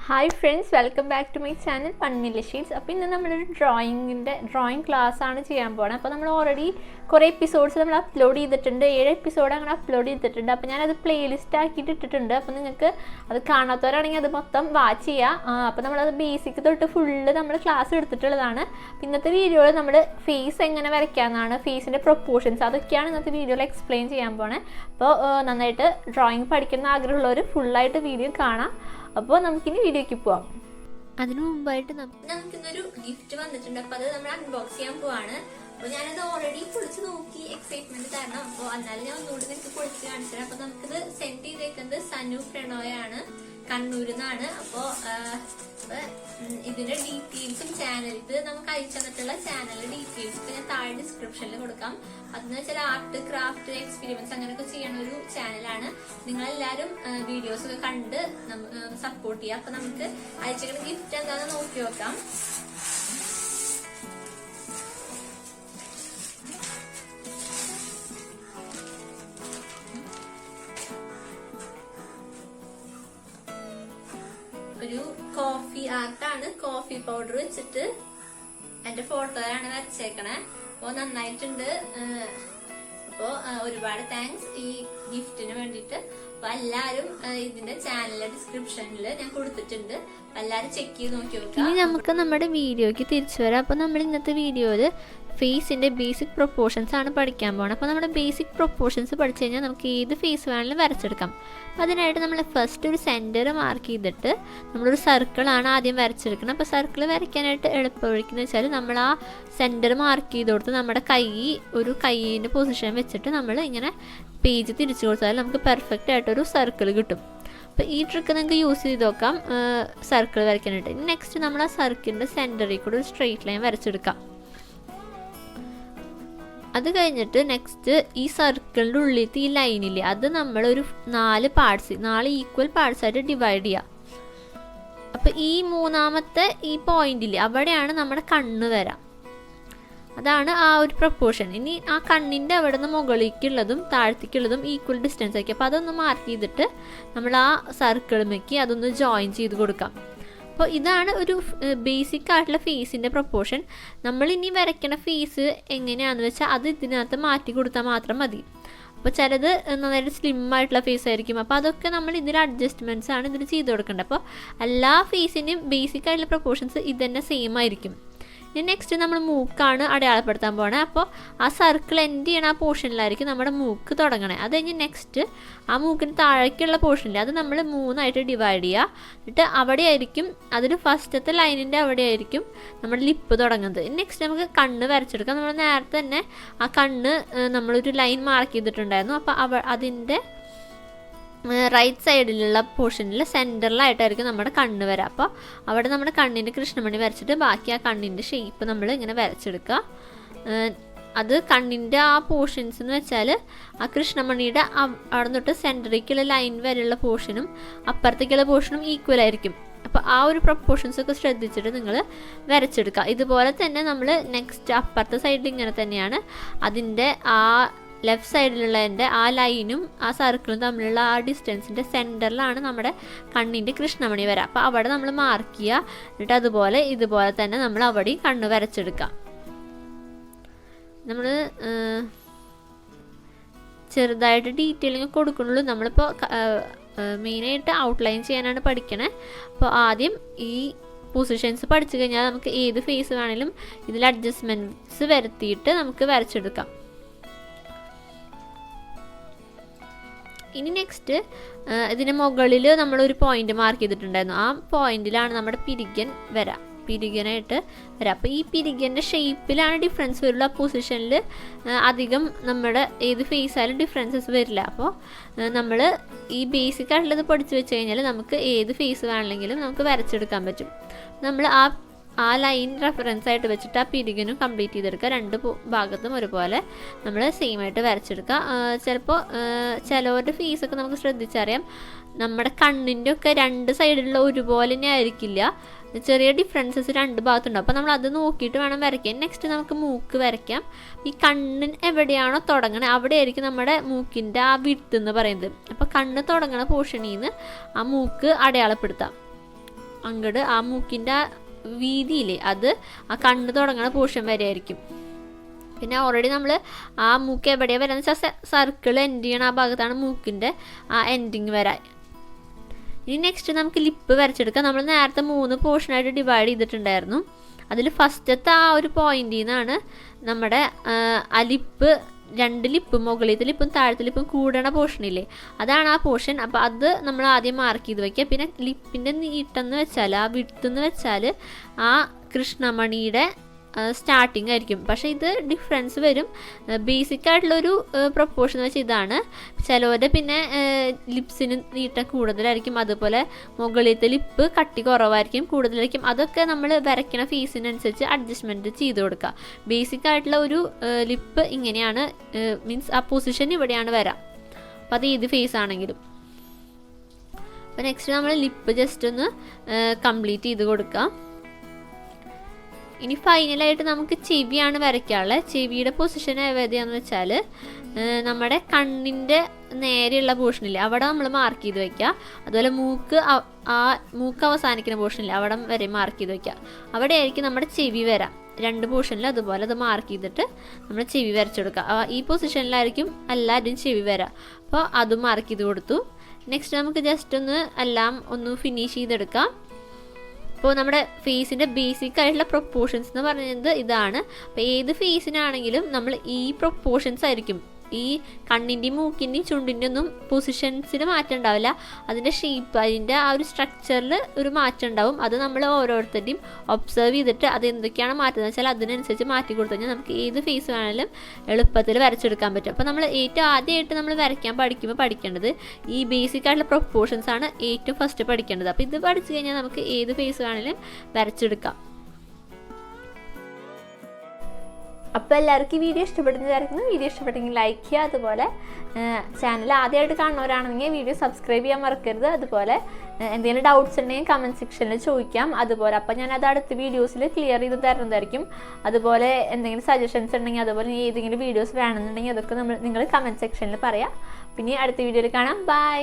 Hi friends, welcome back to my channel Panmila Sheets. അപ്പോൾ ഇന്ന് നമ്മളൊരു ഡ്രോയിങ് ക്ലാസ് ആണ് ചെയ്യാൻ പോകുന്നത്. അപ്പോൾ നമ്മൾ ഓൾറെഡി കുറേ എപ്പിസോഡ്സ് നമ്മൾ അപ്ലോഡ് ചെയ്തിട്ടുണ്ട്. 7 എപ്പിസോഡ് അങ്ങനെ അപ്ലോഡ് ചെയ്തിട്ടുണ്ട്. അപ്പോൾ ഞാനത് പ്ലേലിസ്റ്റ് ആക്കിയിട്ട് ഇട്ടിട്ടുണ്ട്. അപ്പോൾ നിങ്ങൾക്ക് അത് കാണാത്തവരാണെങ്കിൽ അത് മൊത്തം വാച്ച് ചെയ്യാം. അപ്പോൾ നമ്മളത് ബേസിക് തൊട്ട് ഫുള്ള് നമ്മൾ ക്ലാസ് എടുത്തിട്ടുള്ളതാണ്. ഇന്നത്തെ വീഡിയോയിൽ നമ്മൾ ഫേസ് എങ്ങനെ വരയ്ക്കാമെന്നാണ്, ഫേസിൻ്റെ പ്രൊപ്പോർഷൻസ് അതൊക്കെയാണ് ഇന്നത്തെ വീഡിയോയിൽ എക്സ്പ്ലെയിൻ ചെയ്യാൻ പോണത്. അപ്പോൾ നന്നായിട്ട് ഡ്രോയിങ് പഠിക്കുന്ന ആഗ്രഹമുള്ളവർ ഫുള്ളായിട്ട് വീഡിയോ കാണാം. അപ്പോൾ നമുക്കിനി വീഡിയോയ്ക്ക് പോവാം. അതിനു മുമ്പായിട്ട് നമുക്കിന്നൊരു ഗിഫ്റ്റ് വന്നിട്ടുണ്ട്. അപ്പോൾ അത് നമ്മൾ അൺബോക്സ് ചെയ്യാൻ പോവാണ്. അപ്പോൾ ഞാനത് ഓൾറെഡി പൊളിച്ച് നോക്കി എക്സൈറ്റ്മെന്റ് കാരണം. അപ്പോൾ എന്നാലും ഞാൻ ഒന്നുകൂടി നിങ്ങൾക്ക് പൊളിച്ച് കാണിച്ചു തരാം. അപ്പോൾ നമുക്കിത് സെൻഡ് ചെയ്തേക്കുന്നത് സനു പ്രണോയാണ്, കണ്ണൂരിൽ നിന്നാണ്. അപ്പോൾ ഇതിന്റെ ഡീറ്റെയിൽസും ചാനൽ ഇത് നമുക്ക് അയച്ചു തന്നിട്ടുള്ള ചാനലിന്റെ ഡീറ്റെയിൽസ് ഒക്കെ ഞാൻ താഴെ ഡിസ്ക്രിപ്ഷനിൽ കൊടുക്കാം. അതെന്ന് വെച്ചാൽ ആർട്ട് ക്രാഫ്റ്റ് എക്സ്പീരിയൻസ് അങ്ങനെയൊക്കെ ചെയ്യുന്ന ഒരു ചാനലാണ്. നിങ്ങളെല്ലാവരും വീഡിയോസ് ഒക്കെ കണ്ട് സപ്പോർട്ട് ചെയ്യുക. അപ്പൊ നമുക്ക് അയച്ചേക്കുന്ന ഗിഫ്റ്റ് എന്താണെന്ന് നോക്കി നോക്കാം. ഒരു കോഫി ആർട്ടാണ്. കോഫി പൗഡർ വെച്ചിട്ട് എന്റെ ഫോട്ടോയാണ് വരച്ചേക്കണേ. അപ്പൊ നന്നായിട്ടുണ്ട്. അപ്പോ ഒരുപാട് താങ്ക്സ് ഈ ഗിഫ്റ്റിന് വേണ്ടിട്ട്. അപ്പൊ എല്ലാരും ഇതിന്റെ ചാനലിലെ ഡിസ്ക്രിപ്ഷനിൽ ഞാൻ കൊടുത്തിട്ടുണ്ട്. എല്ലാരും ചെക്ക് ചെയ്ത് നോക്കി നോക്കാം. ഇനി നമുക്ക് നമ്മുടെ വീഡിയോക്ക് തിരിച്ചു വരാം. അപ്പോൾ നമ്മൾ ഇന്നത്തെ വീഡിയോയിൽ ഫേസിൻ്റെ ബേസിക് പ്രൊപ്പോർഷൻസ് ആണ് പഠിക്കാൻ പോകുന്നത്. അപ്പോൾ നമ്മുടെ ബേസിക് പ്രൊപ്പോർഷൻസ് പഠിച്ചു കഴിഞ്ഞാൽ നമുക്ക് ഏത് ഫേസ് വേണമെങ്കിലും വരച്ചെടുക്കാം. അപ്പോൾ അതിനായിട്ട് നമ്മൾ ഫസ്റ്റ് ഒരു സെൻറ്റർ മാർക്ക് ചെയ്തിട്ട് നമ്മളൊരു സർക്കിളാണ് ആദ്യം വരച്ചെടുക്കുന്നത്. അപ്പോൾ സർക്കിൾ വരയ്ക്കാനായിട്ട് എളുപ്പവഴിക്കുന്നത് വെച്ചാൽ നമ്മൾ ആ സെൻറ്റർ മാർക്ക് ചെയ്ത് കൊടുത്ത് നമ്മുടെ കൈയിൻ്റെ പൊസിഷൻ വെച്ചിട്ട് നമ്മൾ ഇങ്ങനെ പേജ് തിരിച്ചു കൊടുത്താൽ നമുക്ക് പെർഫെക്റ്റ് ആയിട്ടൊരു സർക്കിൾ കിട്ടും. അപ്പോൾ ഈ ട്രിക്ക് നിങ്ങൾക്ക് യൂസ് ചെയ്ത് നോക്കാം സർക്കിൾ വരയ്ക്കാനായിട്ട്. നെക്സ്റ്റ് നമ്മൾ ആ സർക്കിളിൻ്റെ സെൻറ്ററിൽ കൂടെ ഒരു സ്ട്രെയിറ്റ് ലൈൻ വരച്ചെടുക്കാം. അത് കഴിഞ്ഞിട്ട് നെക്സ്റ്റ് ഈ സർക്കിളിൻ്റെ ഉള്ളിലത്തെ ഈ ലൈനില്ലേ അത് നമ്മളൊരു 4 ഈക്വൽ പാർട്സ് ആയിട്ട് ഡിവൈഡ് ചെയ്യുക. അപ്പോൾ ഈ മൂന്നാമത്തെ ഈ പോയിന്റില്ലേ അവിടെയാണ് നമ്മുടെ കണ്ണ് വരാം. അതാണ് ആ ഒരു പ്രൊപ്പോർഷൻ. ഇനി ആ കണ്ണിൻ്റെ അവിടെ നിന്ന് മുകളിലേക്കുള്ളതും താഴത്തേക്കുള്ളതും ഈക്വൽ ഡിസ്റ്റൻസ് ആക്കി. അപ്പോൾ അതൊന്ന് മാർക്ക് ചെയ്തിട്ട് നമ്മൾ ആ സർക്കിളുമേക്ക് അതൊന്ന് ജോയിൻ ചെയ്ത് കൊടുക്കാം. അപ്പോൾ ഇതാണ് ഒരു ബേസിക് ആയിട്ടുള്ള ഫേസിൻ്റെ പ്രൊപ്പോർഷൻ. നമ്മളിനി വരയ്ക്കണ ഫേസ് എങ്ങനെയാണെന്ന് വെച്ചാൽ അത് ഇതിനകത്ത് മാറ്റി കൊടുത്താൽ മാത്രം മതി. അപ്പോൾ ചിലത് നന്നായിട്ട് സ്ലിം ആയിട്ടുള്ള ഫേസ് ആയിരിക്കും. അപ്പോൾ അതൊക്കെ നമ്മൾ ഇതിൽ അഡ്ജസ്റ്റ്മെൻറ്റ്സ് ആണ് ഇതിൽ ചെയ്ത് കൊടുക്കേണ്ടത്. അപ്പോൾ എല്ലാ ഫേസിൻ്റെയും ബേസിക് ആയിട്ടുള്ള പ്രൊപ്പോർഷൻസ് ഇത് തന്നെ സെയിം ആയിരിക്കും. ഇനി നെക്സ്റ്റ് നമ്മൾ മൂക്കാണ് അടയാളപ്പെടുത്താൻ പോകണേ. അപ്പോൾ ആ സർക്കിൾ എൻഡ് ചെയ്യണ ആ പോർഷനിലായിരിക്കും നമ്മുടെ മൂക്ക് തുടങ്ങണേ. അത് കഴിഞ്ഞ് നെക്സ്റ്റ് ആ മൂക്കിന് താഴേക്കുള്ള പോർഷനിൽ അത് നമ്മൾ 3 ഡിവൈഡ് ചെയ്യുക. എന്നിട്ട് അവിടെ ആയിരിക്കും അതിൽ ഫസ്റ്റത്തെ ലൈനിൻ്റെ അവിടെ ആയിരിക്കും നമ്മുടെ ലിപ്പ് തുടങ്ങുന്നത്. നെക്സ്റ്റ് നമുക്ക് കണ്ണ് വരച്ചെടുക്കാം. നമ്മൾ നേരത്തെ തന്നെ ആ കണ്ണ് നമ്മളൊരു ലൈൻ മാർക്ക് ചെയ്തിട്ടുണ്ടായിരുന്നു. അപ്പോൾ അതിൻ്റെ റൈറ്റ് സൈഡിലുള്ള പോർഷനിൽ സെൻറ്ററിലായിട്ടായിരിക്കും നമ്മുടെ കണ്ണ് വരാം. അപ്പോൾ അവിടെ നമ്മുടെ കണ്ണിൻ്റെ കൃഷ്ണമണി വരച്ചിട്ട് ബാക്കി ആ കണ്ണിൻ്റെ ഷേപ്പ് നമ്മൾ ഇങ്ങനെ വരച്ചെടുക്കുക. അത് കണ്ണിൻ്റെ ആ പോർഷൻസ് എന്ന് വെച്ചാൽ ആ കൃഷ്ണമണിയുടെ അവിടെ തൊട്ട് സെൻറ്ററിലേക്കുള്ള ലൈൻ വരെയുള്ള പോർഷനും അപ്പുറത്തേക്കുള്ള പോർഷനും ഈക്വൽ ആയിരിക്കും. അപ്പോൾ ആ ഒരു പ്രൊപ്പോർഷൻസ് ഒക്കെ ശ്രദ്ധിച്ചിട്ട് നിങ്ങൾ വരച്ചെടുക്കുക. ഇതുപോലെ തന്നെ നമ്മൾ നെക്സ്റ്റ് അപ്പുറത്തെ സൈഡിൽ ഇങ്ങനെ തന്നെയാണ് അതിൻ്റെ ആ ലെഫ്റ്റ് സൈഡിലുള്ളതിൻ്റെ ആ ലൈനും ആ സർക്കിളും തമ്മിലുള്ള ആ ഡിസ്റ്റൻസിൻ്റെ സെൻറ്ററിലാണ് നമ്മുടെ കണ്ണിൻ്റെ കൃഷ്ണമണി വരാം. അപ്പോൾ അവിടെ നമ്മൾ മാർക്ക് ചെയ്യുക. എന്നിട്ട് ഇതുപോലെ തന്നെ നമ്മൾ അവിടെയും കണ്ണ് വരച്ചെടുക്കാം. നമ്മൾ ചെറുതായിട്ട് ഡീറ്റെയിലിംഗ് കൊടുക്കുന്നുള്ളൂ. നമ്മളിപ്പോൾ മെയിനായിട്ട് ഔട്ട്ലൈൻ ചെയ്യാനാണ് പഠിക്കണേ. അപ്പോൾ ആദ്യം ഈ പൊസിഷൻസ് പഠിച്ചു കഴിഞ്ഞാൽ നമുക്ക് ഏത് ഫേസ് വേണമെങ്കിലും ഇതിൽ അഡ്ജസ്റ്റ്മെൻറ്റ്സ് വരുത്തിയിട്ട് നമുക്ക് വരച്ചെടുക്കാം. ഇനി നെക്സ്റ്റ് ഇതിന് മുകളിൽ നമ്മളൊരു പോയിന്റ് മാർക്ക് ചെയ്തിട്ടുണ്ടായിരുന്നു. ആ പോയിന്റിലാണ് നമ്മുടെ പിരികനായിട്ട് വരാം. അപ്പോൾ ഈ പിരികൻ്റെ ഷേപ്പിലാണ് ഡിഫറൻസ് വരുള്ളൂ. ആ പൊസിഷനിൽ അധികം നമ്മുടെ ഏത് ഫേസ് ആയാലും ഡിഫറൻസസ് വരില്ല. അപ്പോൾ നമ്മൾ ഈ ബേസിക് ആയിട്ടുള്ളത് പഠിച്ചു വെച്ച് കഴിഞ്ഞാൽ നമുക്ക് ഏത് ഫേസ് വേണമെങ്കിലും നമുക്ക് വരച്ചെടുക്കാൻ പറ്റും. നമ്മൾ ആ ലൈൻ റെഫറൻസ് ആയിട്ട് വെച്ചിട്ട് ആ പിരികനും കംപ്ലീറ്റ് ചെയ്തെടുക്കുക. 2 ഭാഗത്തും ഒരുപോലെ നമ്മൾ സെയിം ആയിട്ട് വരച്ചെടുക്കുക. ചിലപ്പോൾ ചിലവരുടെ ഫേസൊക്കെ നമുക്ക് ശ്രദ്ധിച്ചറിയാം നമ്മുടെ കണ്ണിൻ്റെ ഒക്കെ 2 സൈഡിലുള്ള ഒരുപോലെ തന്നെ ആയിരിക്കില്ല. ചെറിയ ഡിഫറൻസസ് 2 ഭാഗത്തുണ്ടാവും. അപ്പോൾ നമ്മൾ അത് നോക്കിയിട്ട് വേണം വരയ്ക്കാൻ. നെക്സ്റ്റ് നമുക്ക് മൂക്ക് വരയ്ക്കാം. ഈ കണ്ണിന് എവിടെയാണോ തുടങ്ങണത് അവിടെ ആയിരിക്കും നമ്മുടെ മൂക്കിൻ്റെ ആ വിഡ്ത്ത് എന്ന് പറയുന്നത്. അപ്പോൾ കണ്ണ് തുടങ്ങണ പോർഷനിൽ നിന്ന് ആ മൂക്ക് അടയാളപ്പെടുത്താം. അങ്ങോട്ട് ആ മൂക്കിൻ്റെ വീതിയില്ലേ അത് ആ കണ്ണ് തുടങ്ങുന്ന പോർഷൻ വരെ ആയിരിക്കും. പിന്നെ ഓൾറെഡി നമ്മൾ ആ മൂക്ക് എവിടെയാണ് വരാന്ന് വെച്ചാൽ സർക്കിൾ എൻഡ് ചെയ്യണ ആ ഭാഗത്താണ് മൂക്കിൻ്റെ ആ എൻഡിങ് വരാൻ. ഇനി നെക്സ്റ്റ് നമുക്ക് ലിപ്പ് വരച്ചെടുക്കാം. നമ്മൾ നേരത്തെ 3 പോർഷനായിട്ട് ഡിവൈഡ് ചെയ്തിട്ടുണ്ടായിരുന്നു. അതിൽ ഫസ്റ്റത്തെ ആ ഒരു പോയിന്റിൽ നിന്നാണ് നമ്മുടെ ആ ലിപ്പ് 2 ലിപ്പും മുകളിലത്തെ ലിപ്പും താഴത്തെ ലിപ്പും കൂടണ പോർഷനില്ലേ അതാണ് ആ പോർഷൻ. അപ്പോൾ അത് നമ്മൾ ആദ്യം മാർക്ക് ചെയ്ത് വയ്ക്കുക. പിന്നെ ലിപ്പിൻ്റെ നീട്ടെന്ന് വെച്ചാൽ ആ വിട്ടെന്ന് വെച്ചാൽ ആ കൃഷ്ണമണിയുടെ സ്റ്റാർട്ടിങ് ആയിരിക്കും. പക്ഷേ ഇത് ഡിഫറൻസ് വരും. ബേസിക് ആയിട്ടുള്ളൊരു പ്രൊപ്പോർഷൻ എന്ന് വെച്ചാൽ ഇതാണ്. ചിലവരുടെ പിന്നെ ലിപ്സിന് നീട്ടം കൂടുതലായിരിക്കും, അതുപോലെ മുകളിലത്തെ ലിപ്പ് കട്ടി കുറവായിരിക്കും, കൂടുതലായിരിക്കും. അതൊക്കെ നമ്മൾ വരയ്ക്കണ ഫേസിനനുസരിച്ച് അഡ്ജസ്റ്റ്മെൻറ്റ് ചെയ്ത് കൊടുക്കുക. ബേസിക് ആയിട്ടുള്ള ഒരു ലിപ്പ് ഇങ്ങനെയാണ്, മീൻസ് ആ പൊസിഷൻ ഇവിടെയാണ് വരാം. അപ്പോൾ അത് ഏത് ഫേസ് ആണെങ്കിലും. അപ്പോൾ നെക്സ്റ്റ് നമ്മൾ ലിപ്പ് ജസ്റ്റ് ഒന്ന് കംപ്ലീറ്റ് ചെയ്ത് കൊടുക്കാം. ഇനി ഫൈനലായിട്ട് നമുക്ക് ചെവിയാണ് വരയ്ക്കാനുള്ളത്. ചെവിയുടെ പൊസിഷൻ ഏതാന്ന് വെച്ചാൽ നമ്മുടെ കണ്ണിൻ്റെ നേരെയുള്ള പോർഷനില്ലേ അവിടെ നമ്മൾ മാർക്ക് ചെയ്ത് വയ്ക്കുക. അതുപോലെ മൂക്ക് അവസാനിക്കുന്ന പോർഷനില്ലേ അവിടെ വരെ മാർക്ക് ചെയ്ത് വയ്ക്കുക. അവിടെ ആയിരിക്കും നമ്മുടെ ചെവി വരാം. 2 പോർഷനിൽ അതുപോലെ അത് മാർക്ക് ചെയ്തിട്ട് നമ്മൾ ചെവി വരച്ചെടുക്കുക. ഈ പൊസിഷനിലായിരിക്കും എല്ലാവരും ചെവി വരാം. അപ്പോൾ അതും മാർക്ക് ചെയ്ത് കൊടുത്തു. നെക്സ്റ്റ് നമുക്ക് ജസ്റ്റ് എല്ലാം ഒന്ന് ഫിനിഷ് ചെയ്തെടുക്കാം. അപ്പോൾ നമ്മുടെ ഫേസിൻ്റെ ബേസിക് ആയിട്ടുള്ള പ്രൊപ്പോർഷൻസ് എന്ന് പറയുന്നത് ഇതാണ്. അപ്പോൾ ഏത് ഫേസിനാണെങ്കിലും നമ്മൾ ഈ പ്രൊപ്പോർഷൻസ് ആയിരിക്കും. ഈ കണ്ണിൻ്റെയും മൂക്കിൻ്റെയും ചുണ്ടിൻ്റെ ഒന്നും പൊസിഷൻസിന് മാറ്റം ഉണ്ടാവില്ല. അതിൻ്റെ ഷേപ്പ്, അതിൻ്റെ ആ ഒരു സ്ട്രക്ചറിൽ ഒരു മാറ്റം ഉണ്ടാവും. അത് നമ്മൾ ഓരോരുത്തരുടെയും ഒബ്സർവ് ചെയ്തിട്ട് അത് എന്തൊക്കെയാണ് മാറ്റുന്നത് വെച്ചാൽ അതിനനുസരിച്ച് മാറ്റി കൊടുത്തു കഴിഞ്ഞാൽ നമുക്ക് ഏത് ഫേസ് വേണമെങ്കിലും എളുപ്പത്തിൽ വരച്ചെടുക്കാൻ പറ്റും. അപ്പോൾ നമ്മൾ ഏറ്റവും ആദ്യമായിട്ട് നമ്മൾ വരയ്ക്കാൻ പഠിക്കേണ്ടത് ഈ ബേസിക് ആയിട്ടുള്ള പ്രൊപ്പോർഷൻസ് ആണ് ഏറ്റവും ഫസ്റ്റ് പഠിക്കേണ്ടത്. അപ്പോൾ ഇത് പഠിച്ചു കഴിഞ്ഞാൽ നമുക്ക് ഏത് ഫേസ് വേണമെങ്കിലും വരച്ചെടുക്കാം. അപ്പോൾ എല്ലാവർക്കും ഈ വീഡിയോ ഇഷ്ടപ്പെടുന്ന വിചാരിക്കുന്നു. വീഡിയോ ഇഷ്ടപ്പെട്ടെങ്കിൽ ലൈക്ക് ചെയ്യുക. അതുപോലെ ചാനൽ ആദ്യമായിട്ട് കാണുന്നവരാണെങ്കിൽ വീഡിയോ സബ്സ്ക്രൈബ് ചെയ്യാൻ മറക്കരുത്. അതുപോലെ എന്തെങ്കിലും ഡൗട്ട്സ് ഉണ്ടെങ്കിൽ കമൻറ്റ് സെക്ഷനിൽ ചോദിക്കാം. അതുപോലെ അപ്പോൾ ഞാനത് അടുത്ത വീഡിയോസിൽ ക്ലിയർ ചെയ്ത് തരുന്നതായിരിക്കും. അതുപോലെ എന്തെങ്കിലും സജഷൻസ് ഉണ്ടെങ്കിൽ, അതുപോലെ ഏതെങ്കിലും വീഡിയോസ് വേണമെന്നുണ്ടെങ്കിൽ അതൊക്കെ നിങ്ങൾ കമൻറ്റ് സെക്ഷനിൽ പറയാം. പിന്നെ അടുത്ത വീഡിയോയിൽ കാണാം. ബൈ.